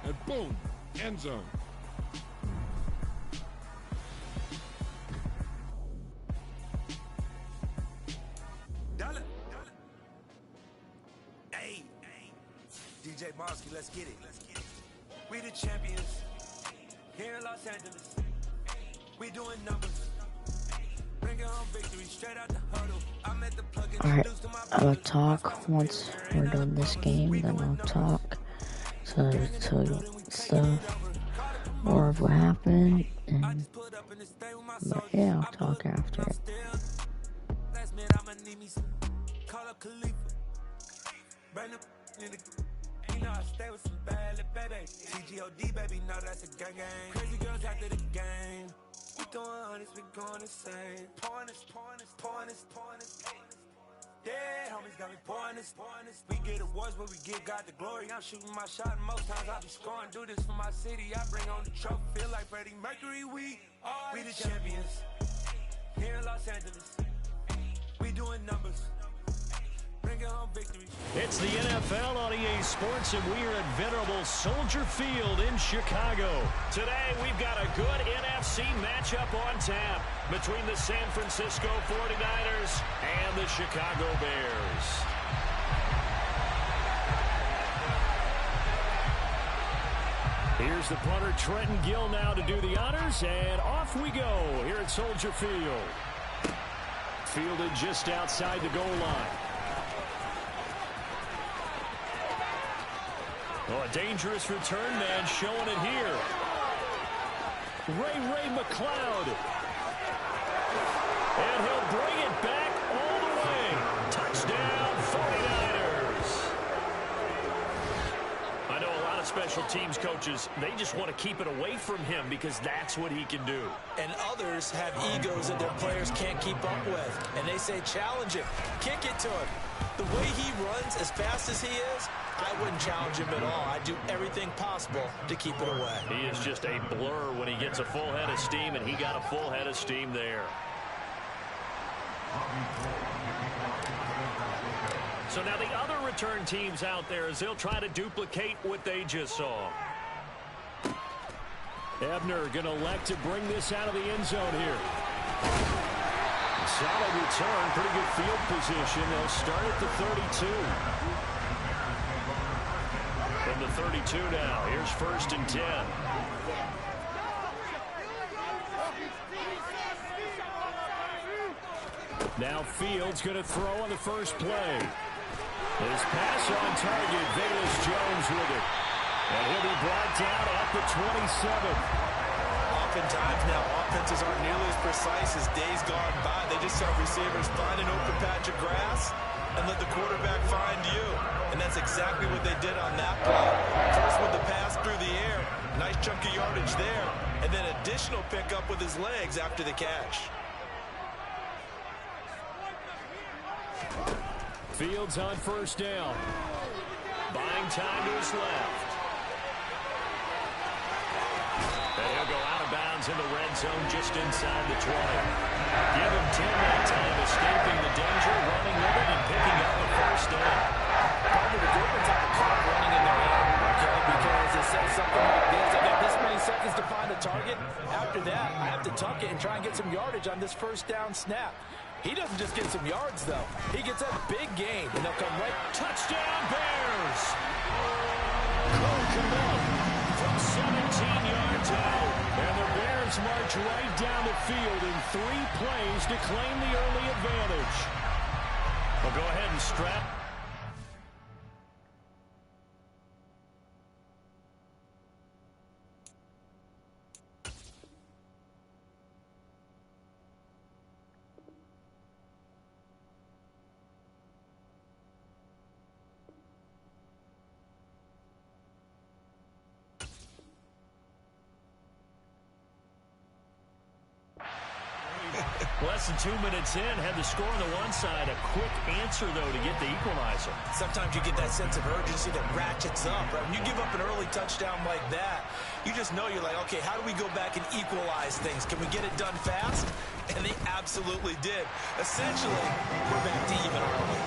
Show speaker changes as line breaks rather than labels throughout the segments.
and boom, end zone.
Hey, DJ Mosky, let's get it. We the champions here in Los Angeles. We doing numbers. Bringing home victory straight out the huddle. I'm at the plug.
Alright, I'll talk once we're done this game, then I'll talk to tell you stuff more of what happened, and but yeah, I'll talk after it.
I stay with some bad baby. CGOD, baby, no, that's a gang gang. Crazy girls after the game. We doing hundreds, we going insane. Pouring this. Yeah, homies got me pouring this. We get awards, but we give God the glory. I'm shooting my shot, and most times I be scoring. Do this for my city, I bring on the trophy. Feel like Freddie Mercury, we the champions here in Los Angeles. We doing numbers.
It's the NFL on EA Sports, and we are at venerable Soldier Field in Chicago. Today, we've got a good NFC matchup on tap between the San Francisco 49ers and the Chicago Bears. Here's the punter, Trenton Gill, now to do the honors, and off we go here at Soldier Field. Fielded just outside the goal line. Oh, a dangerous return man showing it here. Ray McLeod. And he'll bring it back all the way. Touchdown, 49ers. I know a lot of special teams coaches, they just want to keep it away from him because that's what he can do.
And others have egos that their players can't keep up with. And they say, challenge him, kick it to him. The way he runs, as fast as he is, I wouldn't challenge him at all. I'd do everything possible to keep it away.
He is just a blur when he gets a full head of steam, and he got a full head of steam there. So now the other return teams out there, as they'll try to duplicate what they just saw. Ebner going to elect to bring this out of the end zone here. Solid return, pretty good field position. They'll start at the 32. From the 32 now, here's 1st and 10. Now Fields going to throw on the first play. His pass on target, Velus Jones with it. And he'll be brought down at the 27.
Oftentimes now, offenses aren't nearly as precise as days gone by. They just have receivers find an open patch of grass and let the quarterback find you. And that's exactly what they did on that play. First with the pass through the air, nice chunk of yardage there, and then additional pickup with his legs after the catch.
Fields on 1st down. Buying time to his left. And he'll go out of bounds in the red zone just inside the 20. Give him 10 that time, escaping the danger, running with it, and picking up the 1st down.
Probably the difference of the clock running in their hand, okay? Because it says something like this. I got this many seconds to find a target. After that, I have to tuck it and try and get some yardage on this 1st down snap. He doesn't just get some yards, though. He gets a big gain, and they'll come right.
Touchdown, Bears! Cole Kmet from 17 yards out. And the Bears march right down the field in 3 plays to claim the early advantage. We'll go ahead and strap. Less than 2 minutes in, had the score on the one side. A quick answer, though, to get the equalizer.
Sometimes you get that sense of urgency that ratchets up, right? When you give up an early touchdown like that, you just know you're like, okay, how do we go back and equalize things? Can we get it done fast? And they absolutely did. Essentially, we're back to even early.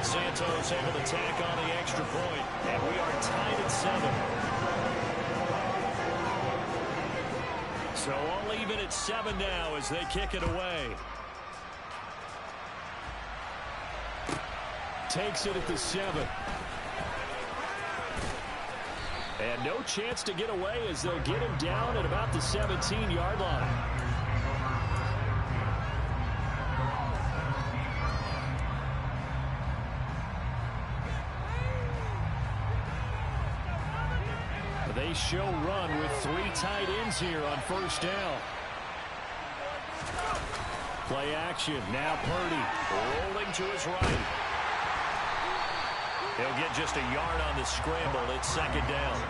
Santos able to tack on the extra point, and we are tied at 7. So all even at 7 now as they kick it away. Takes it at the 7. And no chance to get away as they'll get him down at about the 17-yard line. They show run with 3 tight ends here on first down. Play action. Now Purdy rolling to his right. He'll get just a yard on the scramble. It's second down.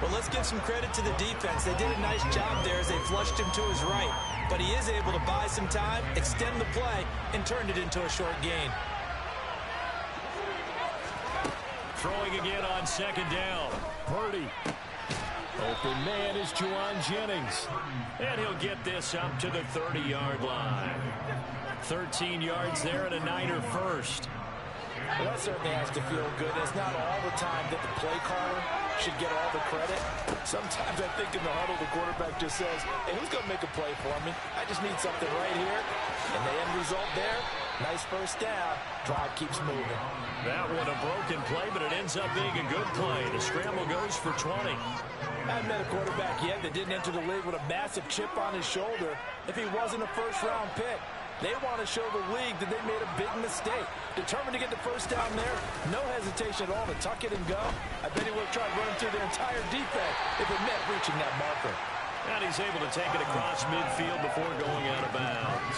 Well, let's give some credit to the defense. They did a nice job there as they flushed him to his right. But he is able to buy some time, extend the play, and turned it into a short gain.
Throwing again on second down. Purdy. Open man is Juwan Jennings. And he'll get this up to the 30-yard line. 13 yards there and a Niner first.
Well, that certainly has to feel good. It's not all the time that the play caller should get all the credit. Sometimes I think in the huddle, the quarterback just says, hey, who's going to make a play for me? I just need something right here. And the end result there, nice first down. Drive keeps moving.
That one a broken play, but it ends up being a good play. The scramble goes for 20.
I haven't met a quarterback yet that didn't enter the league with a massive chip on his shoulder if he wasn't a first-round pick. They want to show the league that they made a big mistake. Determined to get the first down there. No hesitation at all to tuck it and go. I bet he would have tried running through their entire defense if it meant reaching that marker.
And he's able to take it across midfield before going out of bounds.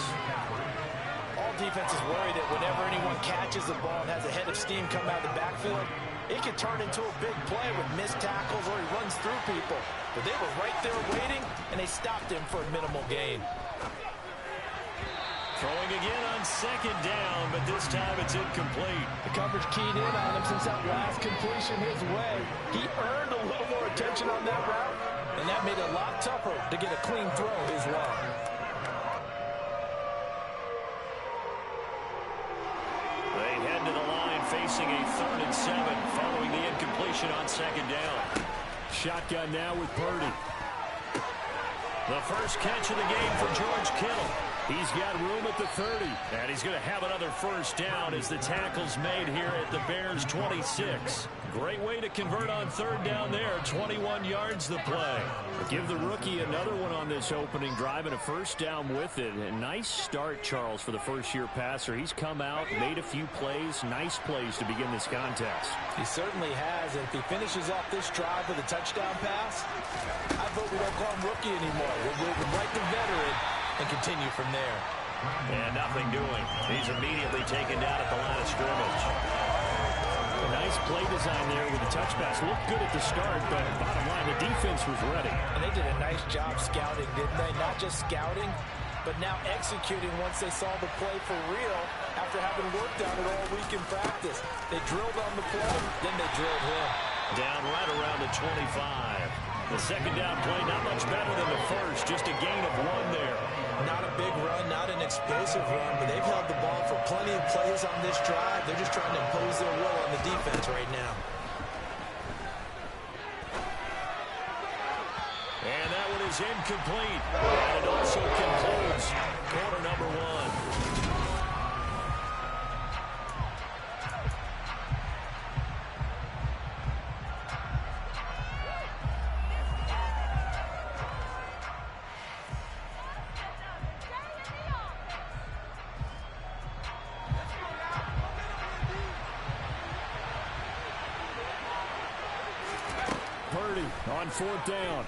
All defenses worry that whenever anyone catches the ball and has a head of steam come out of the backfield, it could turn into a big play with missed tackles or he runs through people. But they were right there waiting, and they stopped him for a minimal gain.
Throwing again on second down, but this time it's incomplete.
The coverage keyed in on him since that last completion his way. He earned a little more attention on that route, and that made it a lot tougher to get a clean throw his way.
They head to the line facing a 3rd and 7 following the incompletion on second down. Shotgun now with Purdy. The first catch of the game for George Kittle. He's got room at the 30, and he's going to have another first down as the tackle's made here at the Bears' 26. Great way to convert on 3rd down there. 21 yards the play. Give the rookie another one on this opening drive and a first down with it. A nice start, Charles, for the first-year passer. He's come out, made a few plays, nice plays to begin this contest.
He certainly has, and if he finishes off this drive with a touchdown pass, I vote we don't call him rookie anymore. We'll move him right to veteran and continue from there.
And nothing doing. He's immediately taken down at the line of scrimmage. A nice play design there with the touch pass. Looked good at the start, but bottom line, the defense was ready.
And they did a nice job scouting, didn't they? Not just scouting, but now executing once they saw the play for real after having worked on it all week in practice. They drilled on the play, then they drilled him.
Down right around the 25. The second down play, not much better than the first. Just a gain of 1 there.
Not a big run, not an explosive run, but they've held the ball for plenty of plays on this drive. They're just trying to impose their will on the defense right now.
And that one is incomplete. And it also concludes quarter number 1. On 4th down.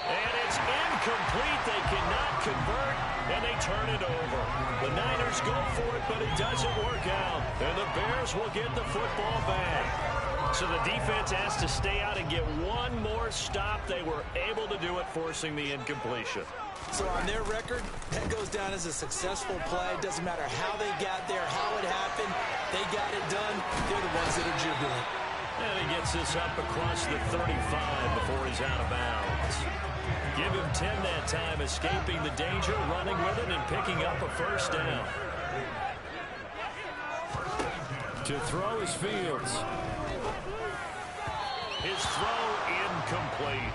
And it's incomplete. They cannot convert, and they turn it over. The Niners go for it, but it doesn't work out. And the Bears will get the football back. So the defense has to stay out and get one more stop. They were able to do it, forcing the incompletion.
So on their record, that goes down as a successful play. Doesn't matter how they got there, how it happened. They got it done. They're the ones that are jubilant.
And he gets this up across the 35 before he's out of bounds. Give him 10 that time, escaping the danger, running with it, and picking up a first down. To throw is Fields. His throw incomplete.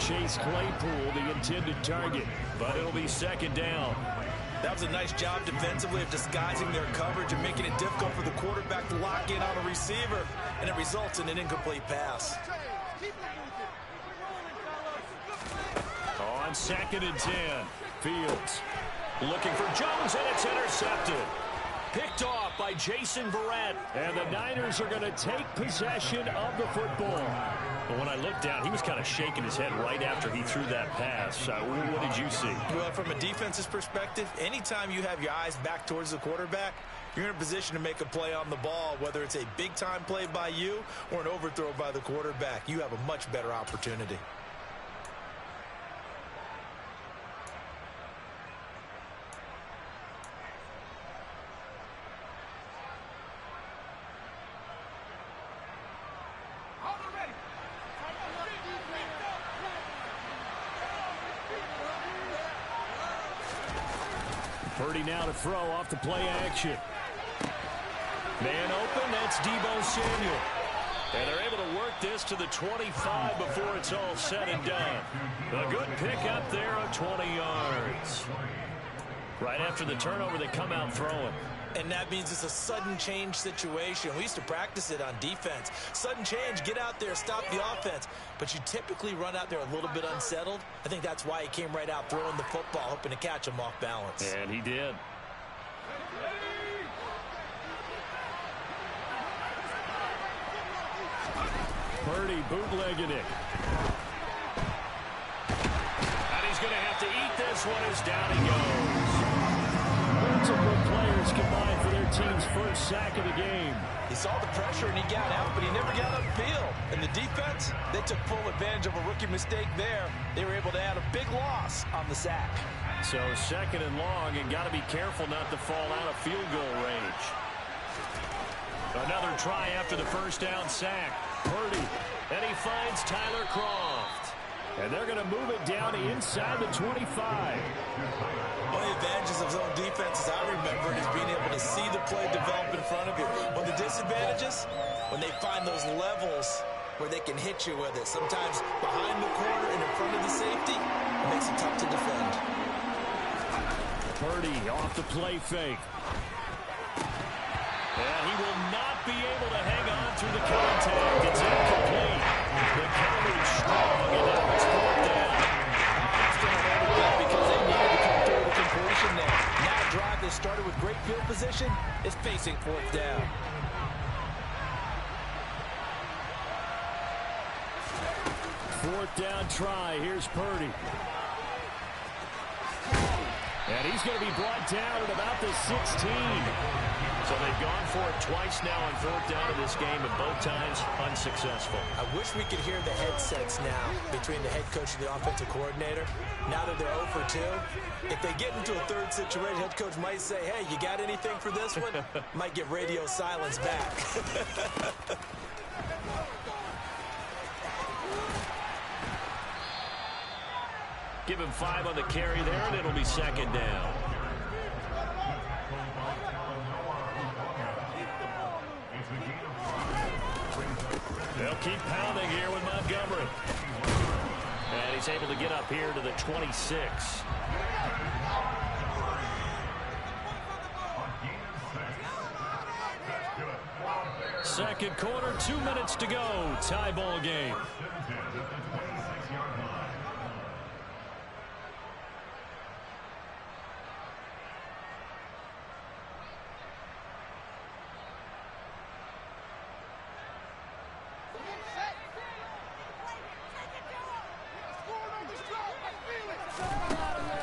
Chase Claypool, the intended target. But it'll be second down.
That was a nice job defensively of disguising their coverage and making it difficult for the quarterback to lock in on a receiver, and it results in an incomplete pass.
On 2nd and 10, Fields looking for Jones, and it's intercepted. Picked off by Jason Verrett, and the Niners are going to take possession of the football. But when I looked down, he was kind of shaking his head right after he threw that pass. What did you see?
Well, from a defense's perspective, anytime you have your eyes back towards the quarterback, you're in a position to make a play on the ball, whether it's a big-time play by you or an overthrow by the quarterback. You have a much better opportunity.
Purdy now to throw off the play action. Man open, that's Deebo Samuel. And they're able to work this to the 25 before it's all said and done. A good pickup there of 20 yards. Right after the turnover, they come out throwing.
And that means it's a sudden change situation. We used to practice it on defense. Sudden change, get out there, stop the offense. But you typically run out there a little bit unsettled. I think that's why he came right out throwing the football, hoping to catch him off balance.
And he did. Purdy bootlegging it. And he's going to have to eat this one as down he goes. Multiple players combined for their team's first sack of the game.
He saw the pressure and he got out, but he never got upfield. And the defense, they took full advantage of a rookie mistake there. They were able to add a big loss on the sack.
So 2nd and long, and got to be careful not to fall out of field goal range. Another try after the first down sack. Purdy, and he finds Tyler Kroft. And they're going to move it down inside the 25.
One of the advantages of zone defense, as I remember it, is being able to see the play develop in front of you. One of the disadvantages, when they find those levels where they can hit you with it. Sometimes behind the corner and in front of the safety, it makes it tough to defend.
Purdy off the play fake. And he will not be able to hang on through the contact. It's incomplete. The coverage strong, and now it's 4th down.
Because they needed to come through the completion there. Now a drive that started with great field position is facing 4th down.
Fourth down try. Here's Purdy. And he's going to be brought down at about the 16. So they've gone for it twice now on 4th down in this game, and both times unsuccessful.
I wish we could hear the headsets now between the head coach and the offensive coordinator. Now that they're 0 for 2, if they get into a third situation, head coach might say, hey, you got anything for this one? Might get radio silence back.
Give him 5 on the carry there, and it'll be 2nd down. They'll keep pounding here with Montgomery. And he's able to get up here to the 26. Second quarter, 2 minutes to go. Tie ball game.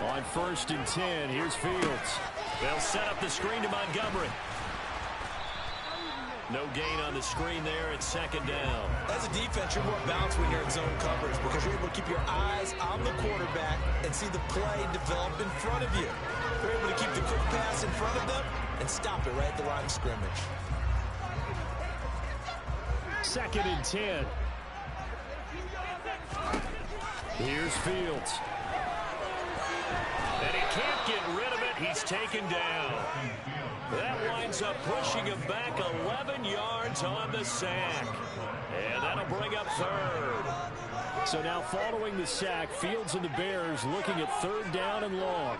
On 1st and 10, here's Fields. They'll set up the screen to Montgomery. No gain on the screen there. It's 2nd down.
As a defense, you're more balanced when you're in zone coverage because you're able to keep your eyes on the quarterback and see the play develop in front of you. They're able to keep the quick pass in front of them and stop it right at the line of scrimmage.
2nd and 10. Here's Fields. And he can't get rid of it. He's taken down. That winds up pushing him back 11 yards on the sack. And that'll bring up 3rd. So now following the sack, Fields and the Bears looking at 3rd down and long.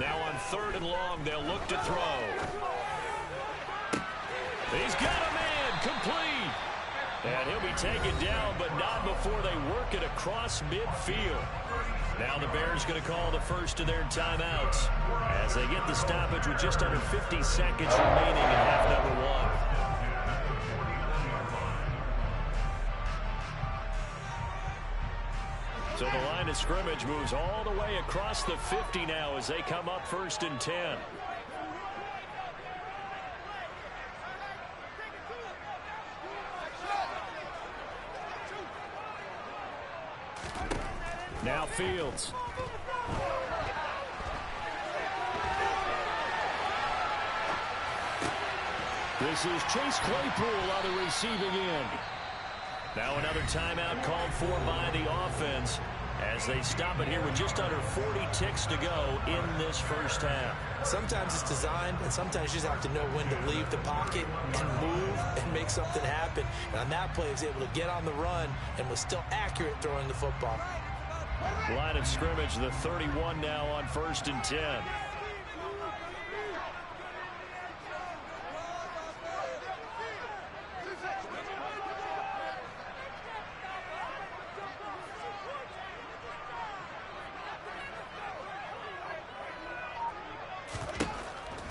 Now on 3rd and long, they'll look to throw. He's got a man, complete. And he'll be taken down, but not before they work it across midfield. Now the Bears going to call the first of their timeouts as they get the stoppage with just under 50 seconds remaining in half number 1. So the line of scrimmage moves all the way across the 50 now as they come up 1st and 10. Now Fields. This is Chase Claypool on the receiving end. Now another timeout called for by the offense as they stop it here with just under 40 ticks to go in this first half.
Sometimes it's designed, and sometimes you just have to know when to leave the pocket and move and make something happen. And on that play, he was able to get on the run and was still accurate throwing the football.
Line of scrimmage, the 31 now on 1st and 10.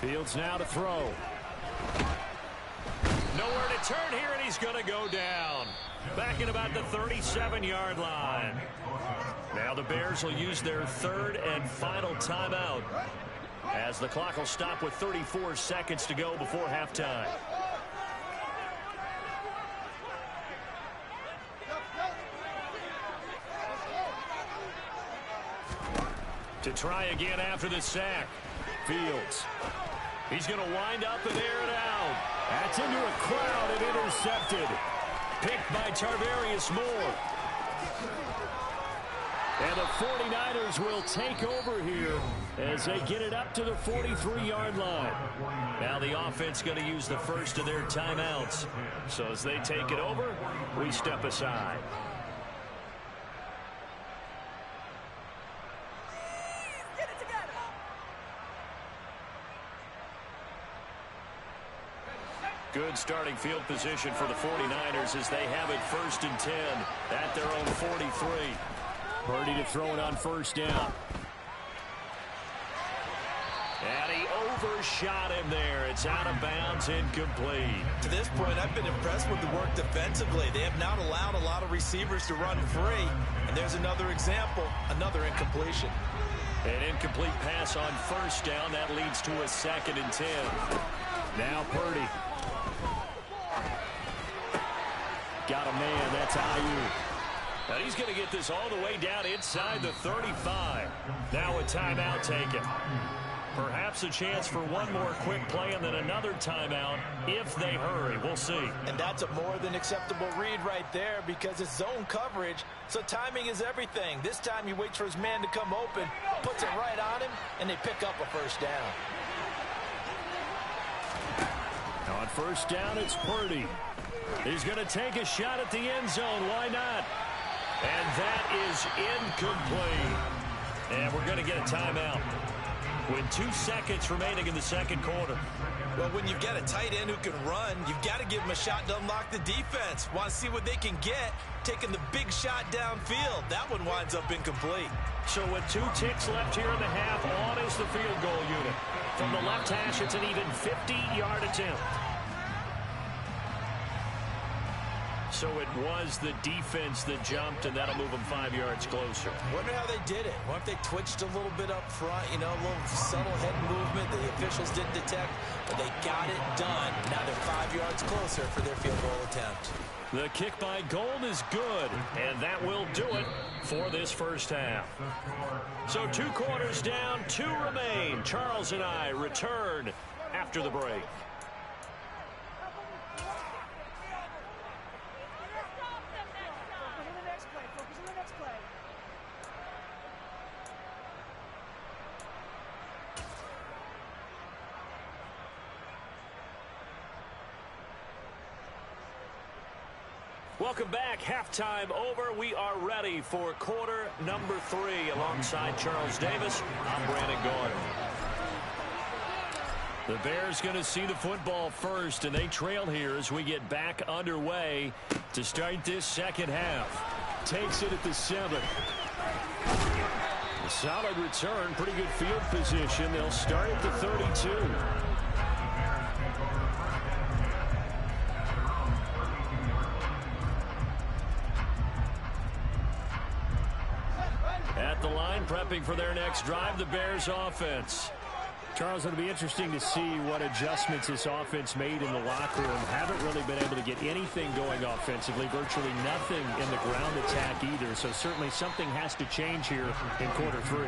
Fields now to throw. Nowhere to turn here, and he's going to go down. Back at about the 37-yard line. Now the Bears will use their 3rd and final timeout as the clock will stop with 34 seconds to go before halftime. To try again after the sack. Fields. He's going to wind up and air it out. That's into a crowd and intercepted. Picked by Tarvarius Moore. And the 49ers will take over here as they get it up to the 43-yard line. Now the offense going to use the first of their timeouts. So as they take it over, we step aside. Good starting field position for the 49ers as they have it 1st and 10 at their own 43. Purdy to throw it on 1st down. And he overshot him there. It's out of bounds, incomplete.
To this point, I've been impressed with the work defensively. They have not allowed a lot of receivers to run free. And there's another example, another incompletion.
An incomplete pass on 1st down. That leads to a 2nd and 10. Now Purdy. Got a man. That's Ayuk. Now he's going to get this all the way down inside the 35. Now a timeout taken. Perhaps a chance for one more quick play and then another timeout if they hurry. We'll see.
And that's a more than acceptable read right there because it's zone coverage, so timing is everything. This time he waits for his man to come open, puts it right on him, and they pick up a 1st down.
Now on 1st down, it's Purdy. He's going to take a shot at the end zone. Why not? And that is incomplete. And we're going to get a timeout with 2 seconds remaining in the 2nd quarter.
Well, when you've got a tight end who can run, you've got to give him a shot to unlock the defense. Want to see what they can get, taking the big shot downfield. That one winds up incomplete.
So with 2 ticks left here in the half, on is the field goal unit. From the left hash, it's an even 50-yard attempt. So it was the defense that jumped, and that'll move them 5 yards closer.
Wonder how they did it. Wonder if they twitched a little bit up front, you know, a little subtle head movement that the officials didn't detect, but they got it done. Now they're 5 yards closer for their field goal attempt.
The kick by Gold is good, and that will do it for this first half. So 2 quarters down, 2 remain. Charles and I return after the break. Welcome back. Halftime over. We are ready for quarter number 3. Alongside Charles Davis, I'm Brandon Gordon. The Bears going to see the football first, and they trail here as we get back underway to start this second half. Takes it at the 7. A solid return, pretty good field position. They'll start at the 32. At the line, prepping for their next drive, the Bears offense. Charles, it'll be interesting to see what adjustments this offense made in the locker room. Haven't really been able to get anything going offensively, virtually nothing in the ground attack either. So certainly something has to change here in quarter 3.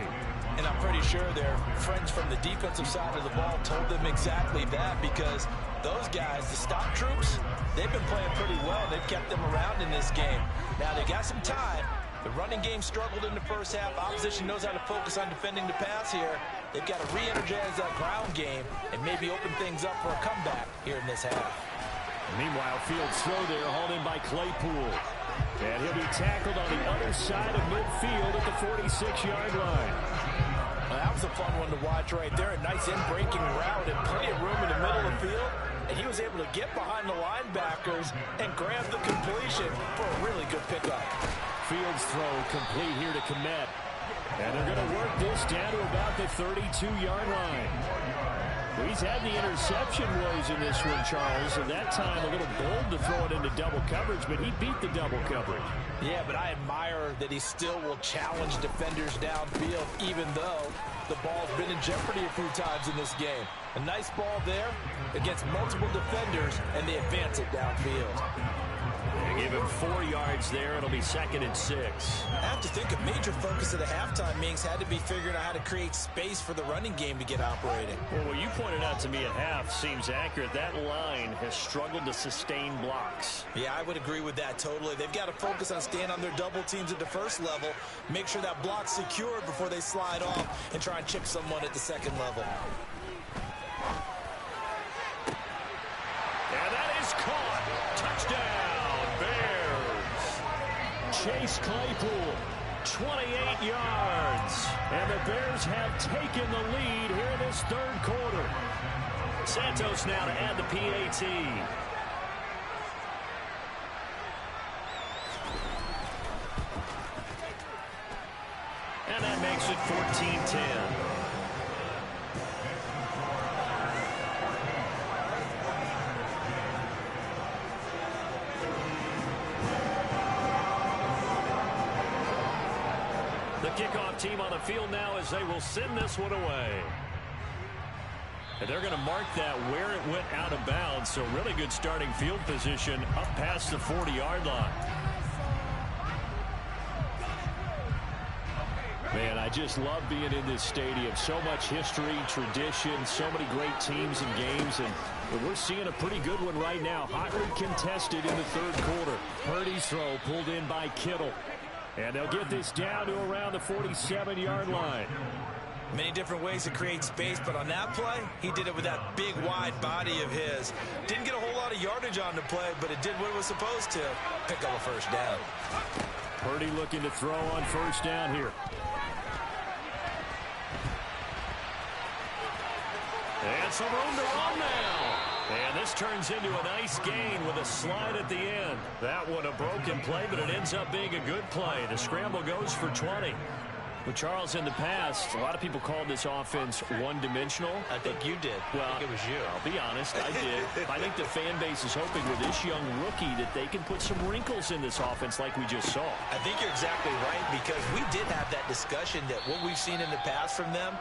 And I'm pretty sure their friends from the defensive side of the ball told them exactly that, because those guys, the stock troops, they've been playing pretty well. They've kept them around in this game. Now they got some time. The running game struggled in the first half. Opposition knows how to focus on defending the pass here. They've got to re-energize that ground game and maybe open things up for a comeback here in this half.
Meanwhile, Fields throw there, hauled in by Claypool. And he'll be tackled on the other side of midfield at the 46-yard line.
Well, that was a fun one to watch right there. A nice in-breaking route and plenty of room in the middle of the field. And he was able to get behind the linebackers and grab the completion for a really good pickup.
Fields throw complete here to Komet. And they're going to work this down to about the 32-yard line. Well, he's had the interception woes in this one, Charles, and that time a little bold to throw it into double coverage, but he beat the double coverage.
Yeah, but I admire that he still will challenge defenders downfield, even though the ball's been in jeopardy a few times in this game. A nice ball there against multiple defenders, and they advance it downfield.
They give him 4 yards there. It'll be 2nd and 6.
I have to think a major focus of the halftime meetings had to be figuring out how to create space for the running game to get operating.
Well, what you pointed out to me at half seems accurate. That line has struggled to sustain blocks.
Yeah, I would agree with that totally. They've got to focus on staying on their double teams at the first level, make sure that block's secured before they slide off and try and chip someone at the second level.
And that is caught. Touchdown. Chase Claypool, 28 yards. And the Bears have taken the lead here in this third quarter. Santos now to add the PAT. And that makes it 14-10. The kickoff team on the field now as they will send this one away. And they're going to mark that where it went out of bounds. So really good starting field position up past the 40-yard line. Man, I just love being in this stadium. So much history, tradition, so many great teams and games. And we're seeing a pretty good one right now. Hotly contested in the third quarter. Purdy's throw pulled in by Kittle. And they'll get this down to around the 47-yard line.
Many different ways to create space, but on that play, he did it with that big, wide body of his. Didn't get a whole lot of yardage on the play, but it did what it was supposed to. Pick up a first down.
Purdy looking to throw on first down here. And some room to run now. And this turns into a nice gain with a slide at the end. That one a broken play, but it ends up being a good play. The scramble goes for 20. With Charles in the past, a lot of people called this offense one-dimensional.
I think you did.
Well,
I think it was you.
I'll be honest, I did. I think the fan base is hoping with this young rookie that they can put some wrinkles in this offense like we just saw.
I think you're exactly right, because we did have that discussion that what we've seen in the past from them,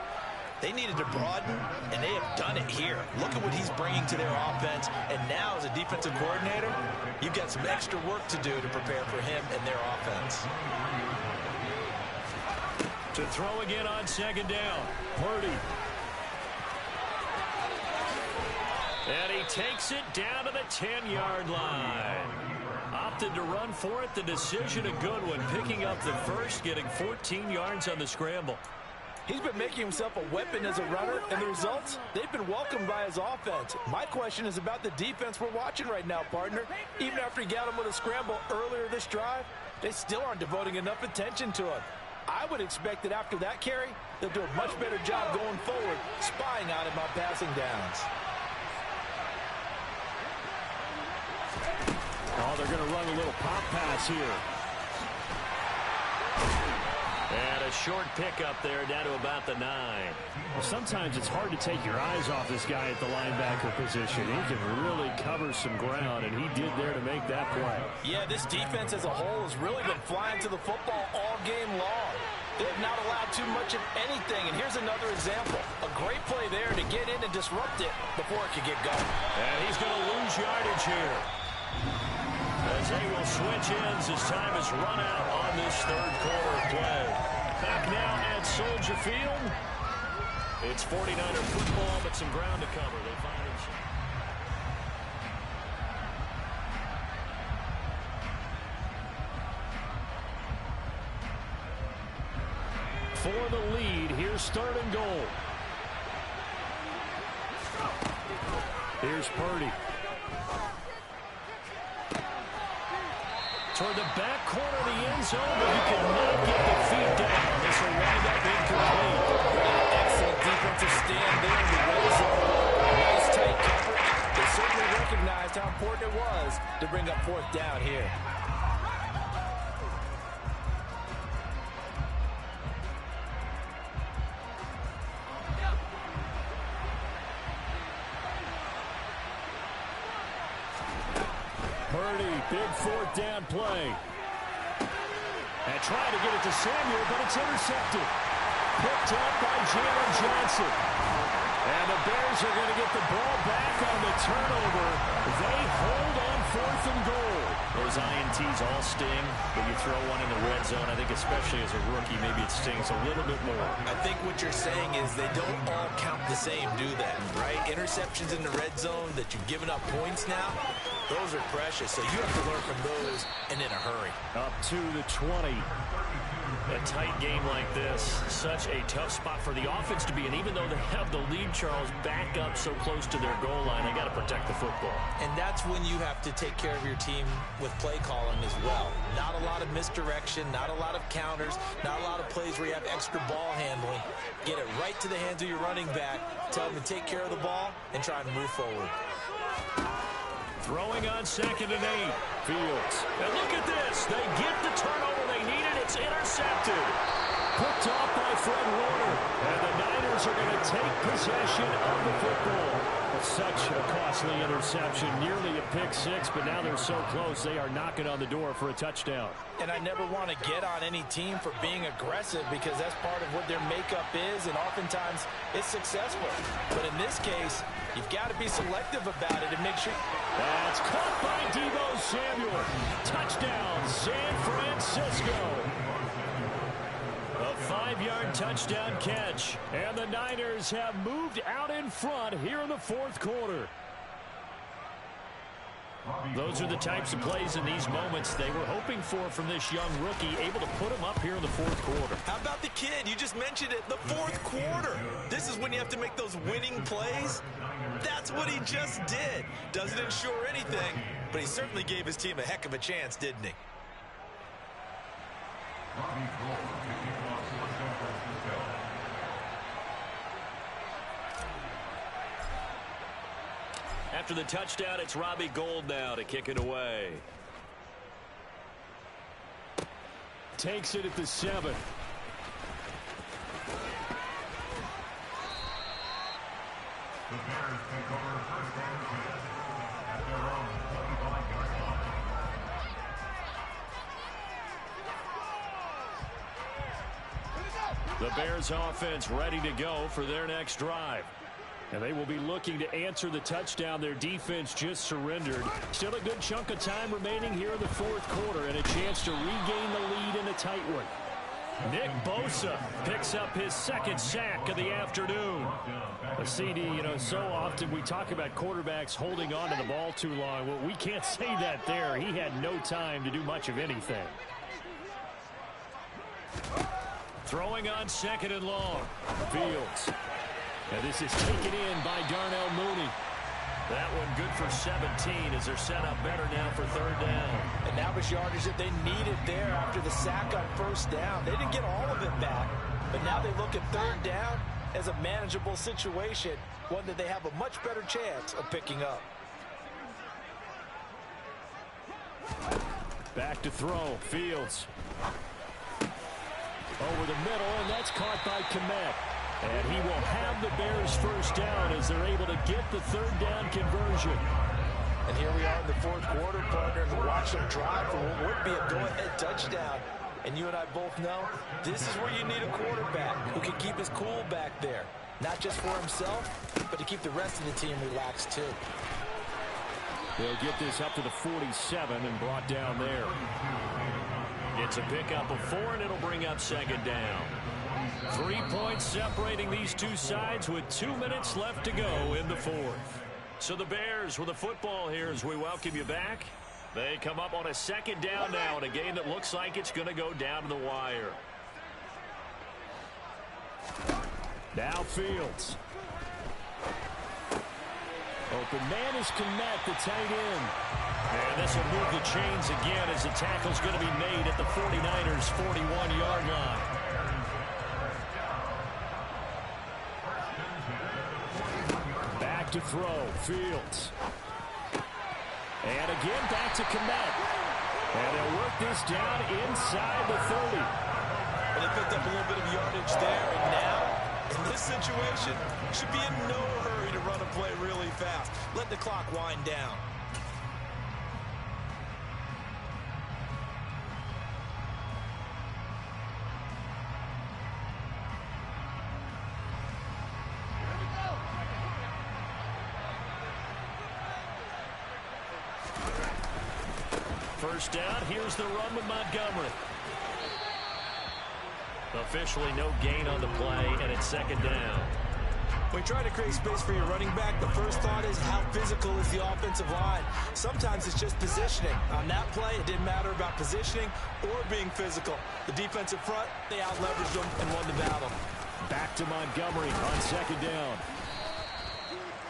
they needed to broaden, and they have done it here. Look at what he's bringing to their offense, and now as a defensive coordinator, you've got some extra work to do to prepare for him and their offense.
To throw again on second down, Purdy. And he takes it down to the 10-yard line. Opted to run for it. The decision a good one. Picking up the first, getting 14 yards on the scramble.
He's been making himself a weapon as a runner, and the results, they've been welcomed by his offense. My question is about the defense we're watching right now, partner. Even after he got him with a scramble earlier this drive, they still aren't devoting enough attention to him. I would expect that after that carry, they'll do a much better job going forward, spying on him on passing downs.
Oh, they're going to run a little pop pass here. And a short pickup there down to about the 9. Well, sometimes it's hard to take your eyes off this guy at the linebacker position. He can really cover some ground, and he did there to make that play.
Yeah, this defense as a whole has really been flying to the football all game long. They've not allowed too much of anything, and here's another example. A great play there to get in and disrupt it before it could get going.
And he's going to lose yardage here, as they will switch ends as time has run out on this third quarter play. Back now at Soldier Field. It's 49er football, but some ground to cover. They find themselves. For the lead, here's 3rd and goal. Here's Purdy. Toward the back corner of the end zone, but he cannot get the feet down. This will wind up incomplete.
Excellent defensive stand there in the red zone. Nice tight coverage. They certainly recognized how important it was to bring up 4th down here.
Purdy, big 4th down play. And trying to get it to Samuel, but it's intercepted. Picked up by Jalen Johnson. And the Bears are going to get the ball back on the turnover. They hold on 4th and goal. Those INTs all sting when you throw one in the red zone. I think especially as a rookie, maybe it stings a little bit more.
I think what you're saying is they don't all count the same, do they? Right? Interceptions in the red zone that you've given up points now, those are precious. So you have to learn from those and in a hurry.
Up to the 20. A tight game like this, such a tough spot for the offense to be in. Even though they have the lead, Charles, back up so close to their goal line, they got to protect the football.
And that's when you have to take care of your team with play calling as well. Not a lot of misdirection, not a lot of counters, not a lot of plays where you have extra ball handling. Get it right to the hands of your running back, tell them to take care of the ball, and try and move forward.
Throwing on 2nd and 8. Fields. And look at this. They get the turnover they needed. It's intercepted. Picked off by Fred Warner. And the Niners are going to take possession of the football. Such a costly interception. Nearly a pick 6, but now they're so close they are knocking on the door for a touchdown.
And I never want to get on any team for being aggressive because that's part of what their makeup is, and oftentimes it's successful. But in this case, you've got to be selective about it and make sure.
That's caught by Deebo Samuel. Touchdown, San Francisco. A 5-yard touchdown catch. And the Niners have moved out in front here in the 4th quarter. Those are the types of plays in these moments they were hoping for from this young rookie, able to put him up here in the 4th quarter.
How about the kid? You just mentioned it, the 4th quarter. This is when you have to make those winning plays. That's what he just did. Doesn't ensure anything, but he certainly gave his team a heck of a chance, didn't he?
After the touchdown, it's Robbie Gould now to kick it away. Takes it at the 7. The Bears offense ready to go for their next drive. And they will be looking to answer the touchdown their defense just surrendered. Still a good chunk of time remaining here in the 4th quarter and a chance to regain the lead in a tight one. Nick Bosa picks up his 2nd sack of the afternoon. A CD, so often we talk about quarterbacks holding on to the ball too long. Well, we can't say that there. He had no time to do much of anything. Throwing on second and long. Fields. And this is taken in by Darnell Mooney. That one good for 17 as they're set up better now for third down.
And that was yardage that they needed there after the sack on first down. They didn't get all of it back, but now they look at third down as a manageable situation, one that they have a much better chance of picking up.
Back to throw. Fields. Over the middle, and that's caught by Kmet. And he will have the Bears first down as they're able to get the third down conversion.
And here we are in the fourth quarter, partner, and watch them drive for what would be a go-ahead touchdown. And you and I both know this is where you need a quarterback who can keep his cool back there. Not just for himself, but to keep the rest of the team relaxed too.
They'll get this up to the 47 and brought down there. It's a pickup of 4, and it'll bring up second down. 3 points separating these two sides with 2 minutes left to go in the fourth. So the Bears with the football here as we welcome you back. They come up on a second down now in a game that looks like it's going to go down to the wire. Now Fields. Open man is Kmet, the tight end. And this will move the chains again as the tackle's going to be made at the 49ers' 41-yard line. Back to throw. Fields. And again back to Kmet. And they'll work this down inside the 30.
And they picked up a little bit of yardage there, and now, in this situation, should be in no hurry to run a play really fast. Let the clock wind down.
First down, here's the run with Montgomery. Officially no gain on the play, and it's second down.
When you try to create space for your running back, the first thought is how physical is the offensive line. Sometimes it's just positioning. On that play, it didn't matter about positioning or being physical. The defensive front, they out-leveraged them and won the battle.
Back to Montgomery on second down.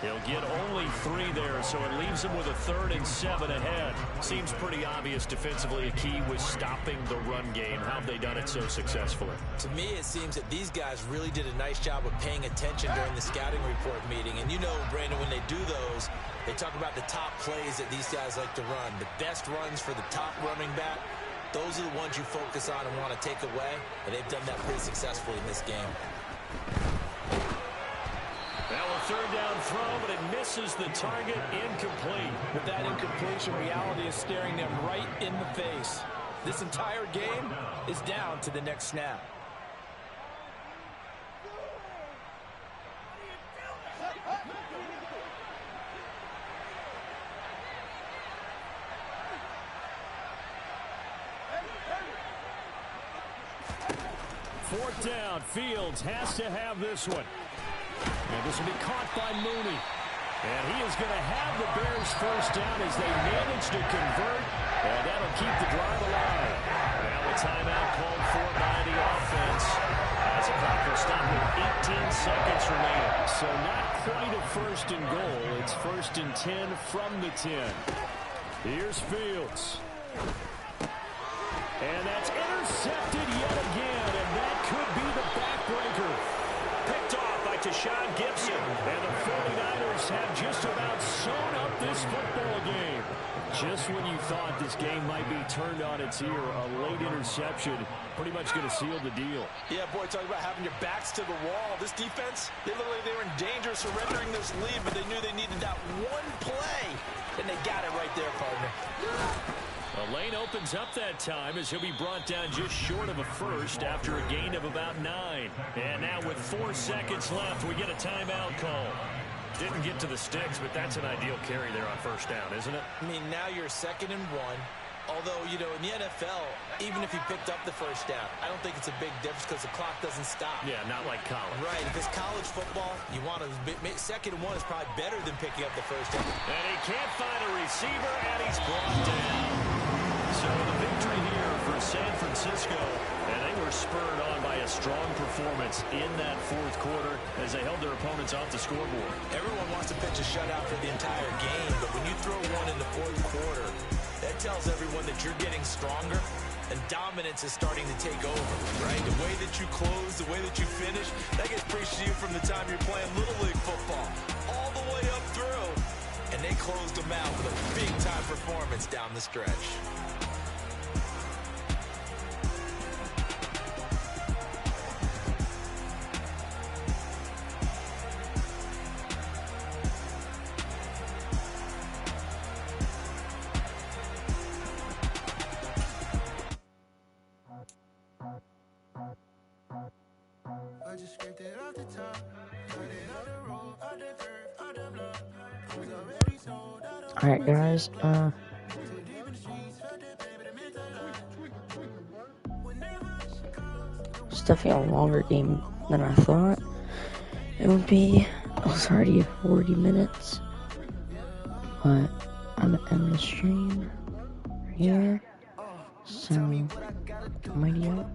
He'll get only 3 there, so it leaves him with a 3rd and 7 ahead. Seems pretty obvious defensively a key was stopping the run game. How have they done it so successfully?
To me, it seems that these guys really did a nice job of paying attention during the scouting report meeting. And you know, Brandon, when they do those, they talk about the top plays that these guys like to run. The best runs for the top running back, those are the ones you focus on and want to take away. And they've done that pretty successfully in this game.
Well, a third down throw, but it misses the target, incomplete.
With that incompletion, reality is staring them right in the face. This entire game is down to the next snap.
Fourth down, Fields has to have this one. And this will be caught by Mooney. And he is going to have the Bears first down as they manage to convert. And that'll keep the drive alive. Now a timeout called for by the offense. As the clock will stop with 18 seconds remaining. So not quite a first and goal. It's first and 10 from the 10. Here's Fields. And that's intercepted yet again. And that could be the backbreaker. Picked off by Tashawn Gibson. And the 49ers have just about sewn up this football game. Just when you thought this game might be turned on its ear, a late interception pretty much going to seal the deal.
Yeah, boy, talking about having your backs to the wall. This defense, they looked like they were in danger of surrendering this lead, but they knew they needed that one play. And they got it right there, partner.
The lane opens up that time as he'll be brought down just short of a first after a gain of about 9. And now with 4 seconds left, we get a timeout call. Didn't get to the sticks, but that's an ideal carry there on first down, isn't it?
I mean, now you're 2nd and 1. Although, you know, in the NFL, even if you picked up the first down, I don't think it's a big difference because the clock doesn't stop.
Yeah, not like college.
Right. If it's college football, you want to 2nd and 1 is probably better than picking up the first down.
And he can't find a receiver, and he's brought down. So So the victory here for San Francisco, and they were spurred on by a strong performance in that fourth quarter as they held their opponents off the scoreboard.
Everyone wants to pitch a shutout for the entire game, but when you throw one in the fourth quarter, that tells everyone that you're getting stronger and dominance is starting to take over, right? The way that you close, the way that you finish, that gets preached to you from the time you're playing Little League football all the way up through. And they closed them out with a big-time performance down the stretch.
I just scraped it off the top, cut it out the road, out the curve, out the block. I was already sold out of
Alright guys, it's definitely a longer game than I thought it would be. It was already 40 minutes, but I'm gonna end the stream here, so mighty out.